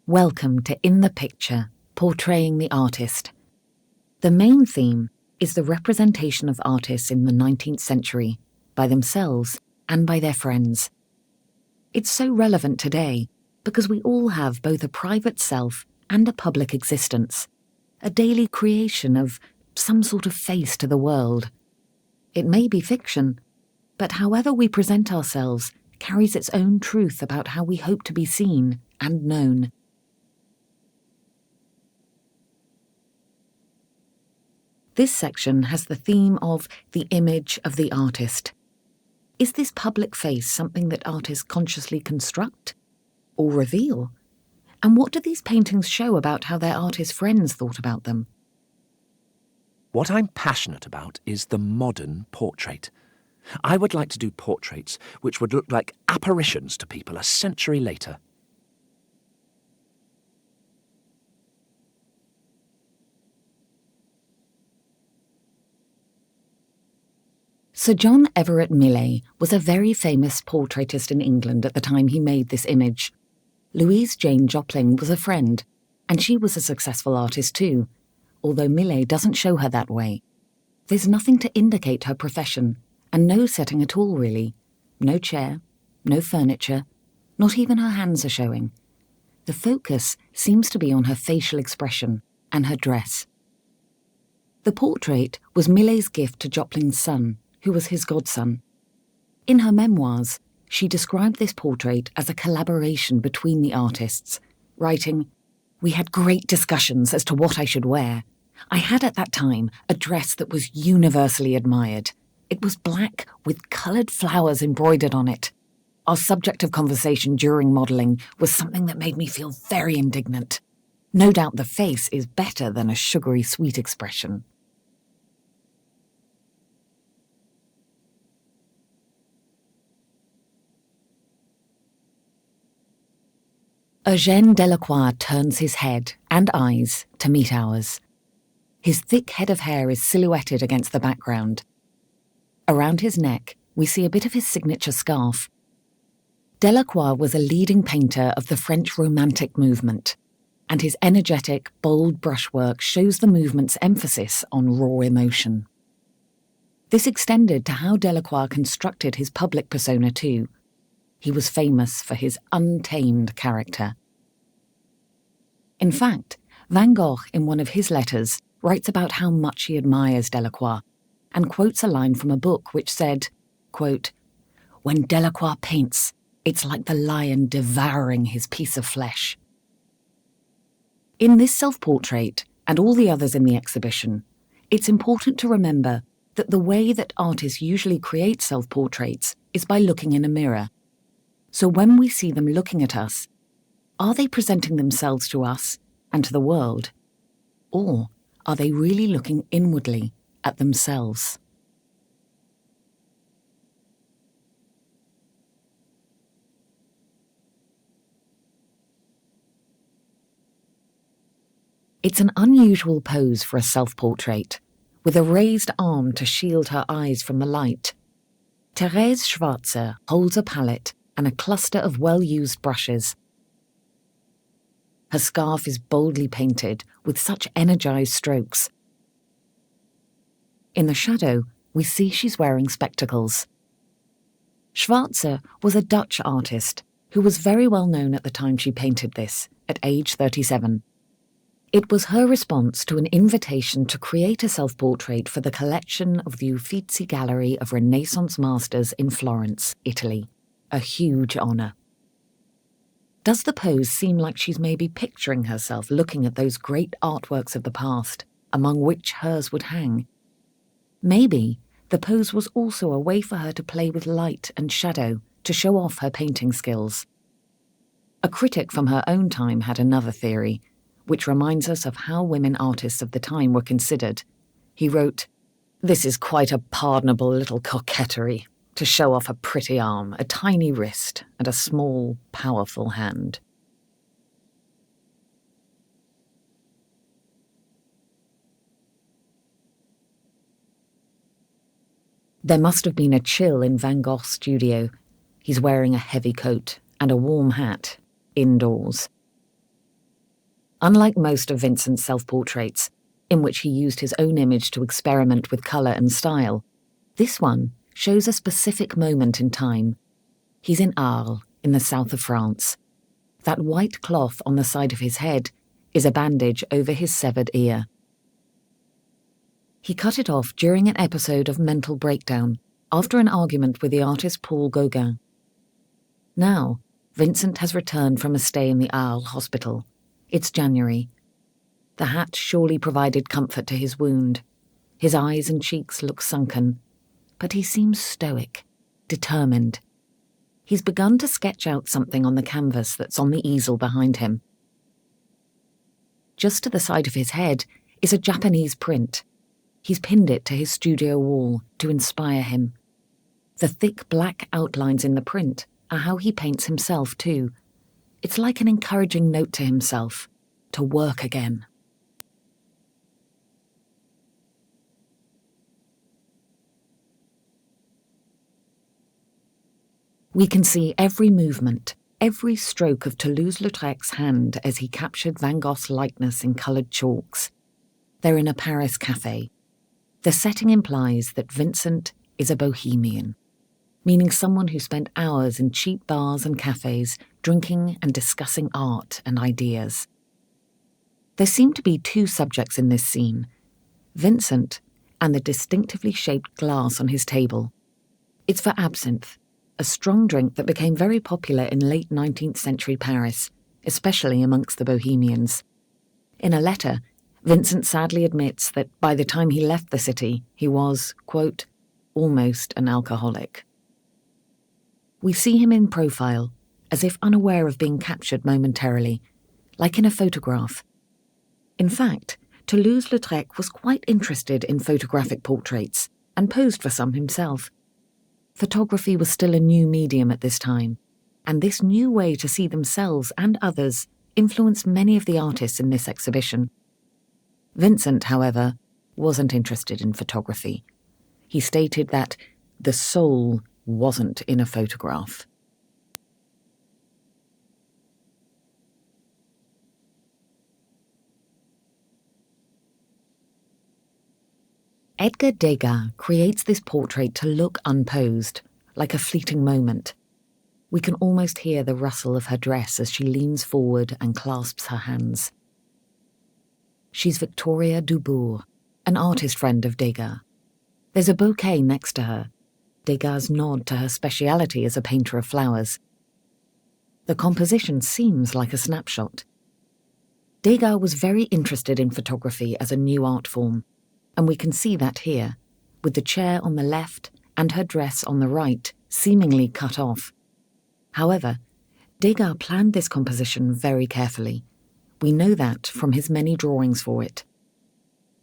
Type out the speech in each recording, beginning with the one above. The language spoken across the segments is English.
Welcome to In the Picture, Portraying the Artist. The main theme is the representation of artists in the 19th century, by themselves and by their friends. It's so relevant today because we all have both a private self and a public existence, a daily creation of some sort of face to the world. It may be fiction, but however we present ourselves carries its own truth about how we hope to be seen and known. This section has the theme of the image of the artist. Is this public face something that artists consciously construct or reveal? And what do these paintings show about how their artist friends thought about them? What I'm passionate about is the modern portrait. I would like to do portraits which would look like apparitions to people a century later. Sir John Everett Millais was a very famous portraitist in England at the time he made this image. Louise Jane Joplin was a friend, and she was a successful artist too, although Millais doesn't show her that way. There's nothing to indicate her profession, and no setting at all really. No chair, no furniture, not even her hands are showing. The focus seems to be on her facial expression and her dress. The portrait was Millais' gift to Joplin's son, who was his godson. In her memoirs, she described this portrait as a collaboration between the artists, writing, "We had great discussions as to what I should wear. I had at that time a dress that was universally admired. It was black with coloured flowers embroidered on it. Our subject of conversation during modelling was something that made me feel very indignant. No doubt the face is better than a sugary sweet expression." Eugène Delacroix turns his head and eyes to meet ours. His thick head of hair is silhouetted against the background. Around his neck, we see a bit of his signature scarf. Delacroix was a leading painter of the French Romantic movement, and his energetic, bold brushwork shows the movement's emphasis on raw emotion. This extended to how Delacroix constructed his public persona too. He was famous for his untamed character. In fact, Van Gogh, in one of his letters, writes about how much he admires Delacroix, and quotes a line from a book which said, quote, "When Delacroix paints, it's like the lion devouring his piece of flesh." In this self-portrait, and all the others in the exhibition, it's important to remember that the way that artists usually create self-portraits is by looking in a mirror. So when we see them looking at us, are they presenting themselves to us and to the world? Or are they really looking inwardly at themselves? It's an unusual pose for a self-portrait, with a raised arm to shield her eyes from the light. Thérèse Schwarzer holds a palette and a cluster of well-used brushes. Her scarf is boldly painted with such energized strokes. In the shadow, we see she's wearing spectacles. Schwarzer was a Dutch artist who was very well known at the time she painted this, at age 37. It was her response to an invitation to create a self-portrait for the collection of the Uffizi Gallery of Renaissance Masters in Florence, Italy. A huge honour. Does the pose seem like she's maybe picturing herself looking at those great artworks of the past, among which hers would hang? Maybe the pose was also a way for her to play with light and shadow to show off her painting skills. A critic from her own time had another theory, which reminds us of how women artists of the time were considered. He wrote, "This is quite a pardonable little coquetry, to show off a pretty arm, a tiny wrist, and a small, powerful hand." There must have been a chill in Van Gogh's studio. He's wearing a heavy coat and a warm hat, indoors. Unlike most of Vincent's self-portraits, in which he used his own image to experiment with colour and style, this one shows a specific moment in time. He's in Arles, in the south of France. That white cloth on the side of his head is a bandage over his severed ear. He cut it off during an episode of mental breakdown after an argument with the artist Paul Gauguin. Now, Vincent has returned from a stay in the Arles hospital. It's January. The hat surely provided comfort to his wound. His eyes and cheeks look sunken, but he seems stoic, determined. He's begun to sketch out something on the canvas that's on the easel behind him. Just to the side of his head is a Japanese print. He's pinned it to his studio wall to inspire him. The thick black outlines in the print are how he paints himself too. It's like an encouraging note to himself, to work again. We can see every movement, every stroke of ToulouseLautrec's hand as he captured Van Gogh's likeness in coloured chalks. They're in a Paris cafe. The setting implies that Vincent is a bohemian, meaning someone who spent hours in cheap bars and cafes drinking and discussing art and ideas. There seem to be two subjects in this scene, Vincent and the distinctively shaped glass on his table. It's for absinthe, a strong drink that became very popular in late 19th century Paris, especially amongst the bohemians. In a letter, Vincent sadly admits that by the time he left the city, he was, quote, almost an alcoholic. We see him in profile, as if unaware of being captured momentarily, like in a photograph. In fact, ToulouseLautrec was quite interested in photographic portraits and posed for some himself. Photography was still a new medium at this time, and this new way to see themselves and others influenced many of the artists in this exhibition. Vincent, however, wasn't interested in photography. He stated that the soul wasn't in a photograph. Edgar Degas creates this portrait to look unposed, like a fleeting moment. We can almost hear the rustle of her dress as she leans forward and clasps her hands. She's Victoria Dubourg, an artist friend of Degas. There's a bouquet next to her, Degas' nod to her speciality as a painter of flowers. The composition seems like a snapshot. Degas was very interested in photography as a new art form, and we can see that here, with the chair on the left and her dress on the right, seemingly cut off. However, Degas planned this composition very carefully. We know that from his many drawings for it.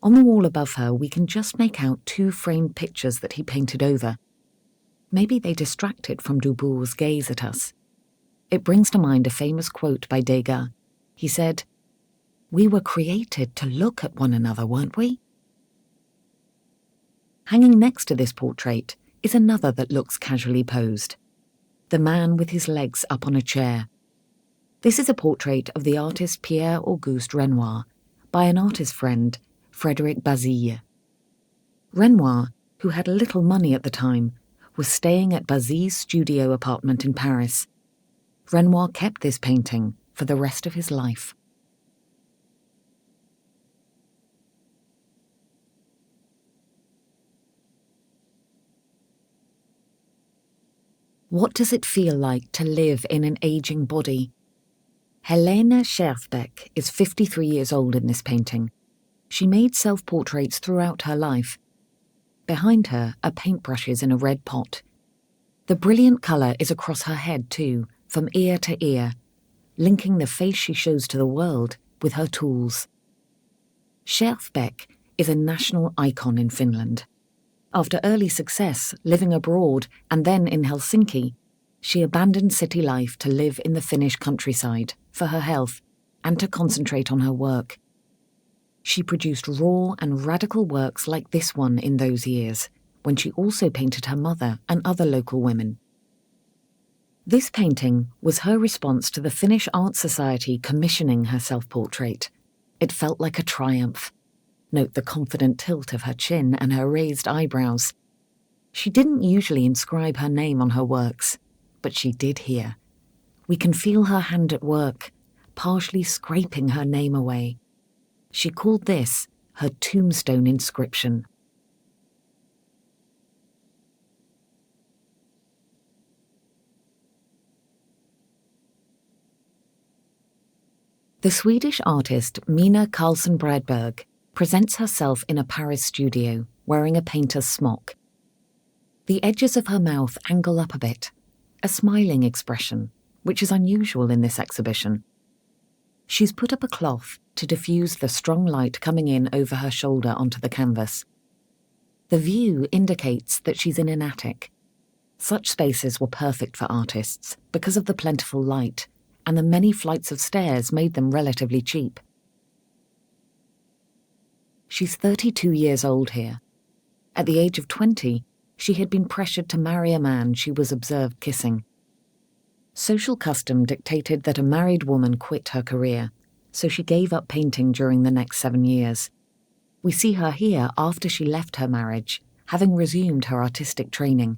On the wall above her, we can just make out two framed pictures that he painted over. Maybe they distracted from Dubourg's gaze at us. It brings to mind a famous quote by Degas. He said, "We were created to look at one another, weren't we?" Hanging next to this portrait is another that looks casually posed. The man with his legs up on a chair. This is a portrait of the artist Pierre-Auguste Renoir by an artist friend, Frédéric Bazille. Renoir, who had little money at the time, was staying at Bazille's studio apartment in Paris. Renoir kept this painting for the rest of his life. What does it feel like to live in an aging body? Hellena Beck is 53 years old in this painting. She made self-portraits throughout her life. Behind her are paintbrushes in a red pot. The brilliant colour is across her head too, from ear to ear, linking the face she shows to the world with her tools. Beck is a national icon in Finland. After early success, living abroad and then in Helsinki, she abandoned city life to live in the Finnish countryside for her health and to concentrate on her work. She produced raw and radical works like this one in those years, when she also painted her mother and other local women. This painting was her response to the Finnish Art Society commissioning her self-portrait. It felt like a triumph. Note the confident tilt of her chin and her raised eyebrows. She didn't usually inscribe her name on her works, but she did here. We can feel her hand at work, partially scraping her name away. She called this her tombstone inscription. The Swedish artist Mina Carlson presents herself in a Paris studio, wearing a painter's smock. The edges of her mouth angle up a bit, a smiling expression, which is unusual in this exhibition. She's put up a cloth to diffuse the strong light coming in over her shoulder onto the canvas. The view indicates that she's in an attic. Such spaces were perfect for artists because of the plentiful light, and the many flights of stairs made them relatively cheap. She's 32 years old here. At the age of 20, she had been pressured to marry a man she was observed kissing. Social custom dictated that a married woman quit her career, so she gave up painting during the next 7 years. We see her here after she left her marriage, having resumed her artistic training.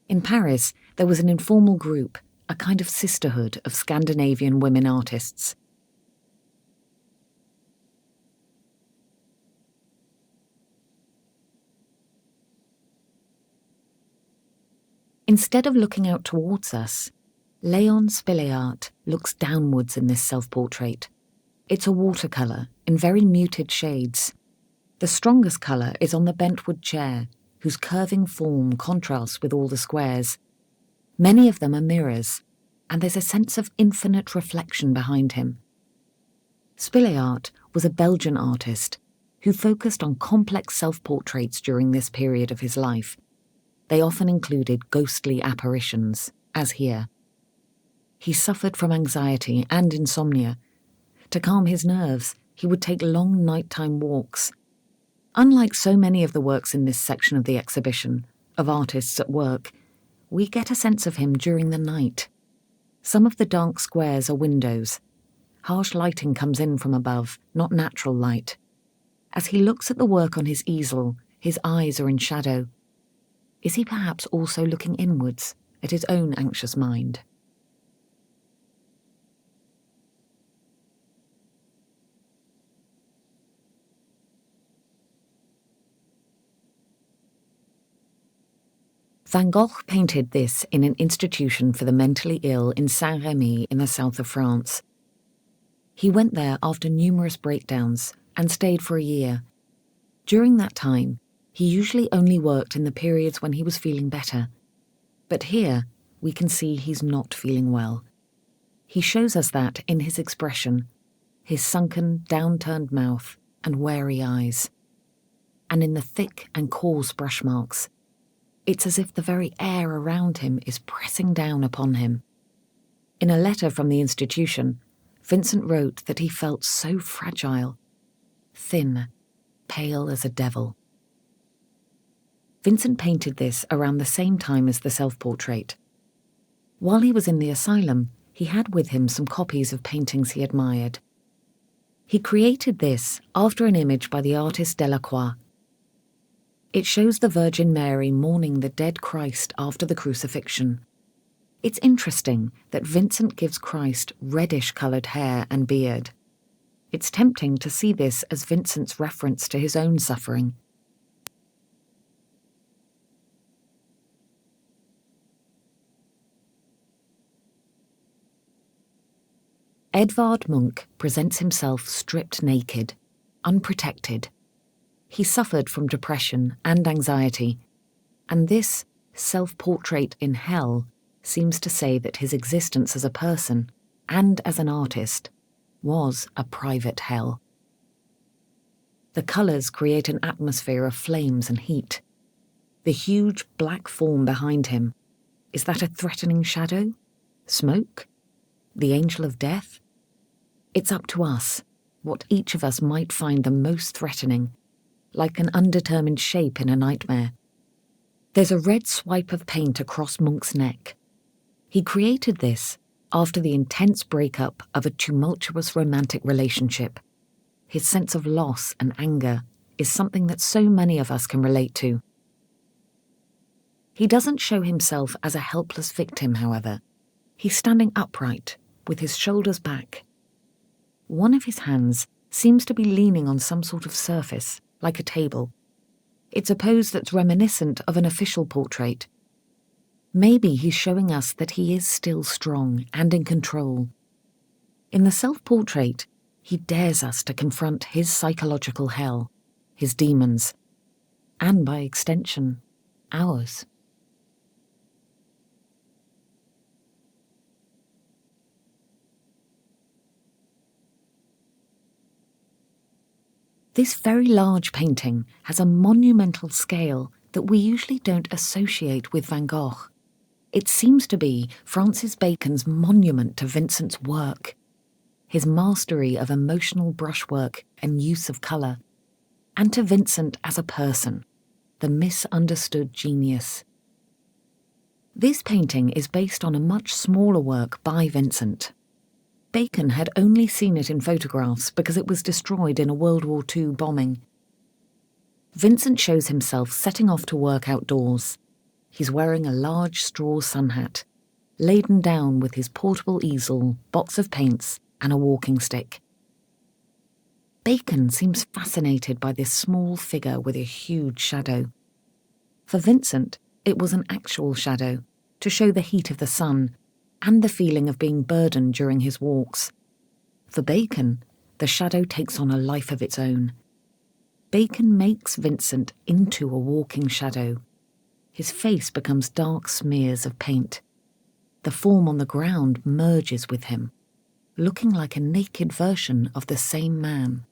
In Paris, there was an informal group, a kind of sisterhood of Scandinavian women artists. Instead of looking out towards us, Leonce Pliart looks downwards in this self-portrait. It's a watercolour in very muted shades. The strongest colour is on the bentwood chair, whose curving form contrasts with all the squares. Many of them are mirrors, and there's a sense of infinite reflection behind him. Pliart was a Belgian artist who focused on complex self-portraits during this period of his life. They often included ghostly apparitions, as here. He suffered from anxiety and insomnia. To calm his nerves, he would take long nighttime walks. Unlike so many of the works in this section of the exhibition, of artists at work, we get a sense of him during the night. Some of the dark squares are windows. Harsh lighting comes in from above, not natural light. As he looks at the work on his easel, his eyes are in shadow. Is he perhaps also looking inwards, at his own anxious mind? Van Gogh painted this in an institution for the mentally ill in Saint-Rémy in the south of France. He went there after numerous breakdowns and stayed for a year. During that time, he usually only worked in the periods when he was feeling better. But here, we can see he's not feeling well. He shows us that in his expression, his sunken, downturned mouth and wary eyes, and in the thick and coarse brush marks. It's as if the very air around him is pressing down upon him. In a letter from the institution, Vincent wrote that he felt so fragile, thin, pale as a devil. Vincent painted this around the same time as the self-portrait. While he was in the asylum, he had with him some copies of paintings he admired. He created this after an image by the artist Delacroix. It shows the Virgin Mary mourning the dead Christ after the crucifixion. It's interesting that Vincent gives Christ reddish-coloured hair and beard. It's tempting to see this as Vincent's reference to his own suffering. Edvard Munch presents himself stripped naked, unprotected. He suffered from depression and anxiety, and this self-portrait in hell seems to say that his existence as a person and as an artist was a private hell. The colours create an atmosphere of flames and heat. The huge black form behind him, is that a threatening shadow? Smoke? The angel of death? It's up to us, what each of us might find the most threatening, like an undetermined shape in a nightmare. There's a red swipe of paint across Munch's neck. He created this after the intense breakup of a tumultuous romantic relationship. His sense of loss and anger is something that so many of us can relate to. He doesn't show himself as a helpless victim, however. He's standing upright, with his shoulders back. One of his hands seems to be leaning on some sort of surface, like a table. It's a pose that's reminiscent of an official portrait. Maybe he's showing us that he is still strong and in control. In the self-portrait, he dares us to confront his psychological hell, his demons, and by extension, ours. This very large painting has a monumental scale that we usually don't associate with Van Gogh. It seems to be Francis Bacon's monument to Vincent's work, his mastery of emotional brushwork and use of colour, and to Vincent as a person, the misunderstood genius. This painting is based on a much smaller work by Vincent. Bacon had only seen it in photographs because it was destroyed in a World War II bombing. Vincent shows himself setting off to work outdoors. He's wearing a large straw sun hat, laden down with his portable easel, box of paints, and a walking stick. Bacon seems fascinated by this small figure with a huge shadow. For Vincent, it was an actual shadow, to show the heat of the sun and the feeling of being burdened during his walks. For Bacon, the shadow takes on a life of its own. Bacon makes Vincent into a walking shadow. His face becomes dark smears of paint. The form on the ground merges with him, looking like a naked version of the same man.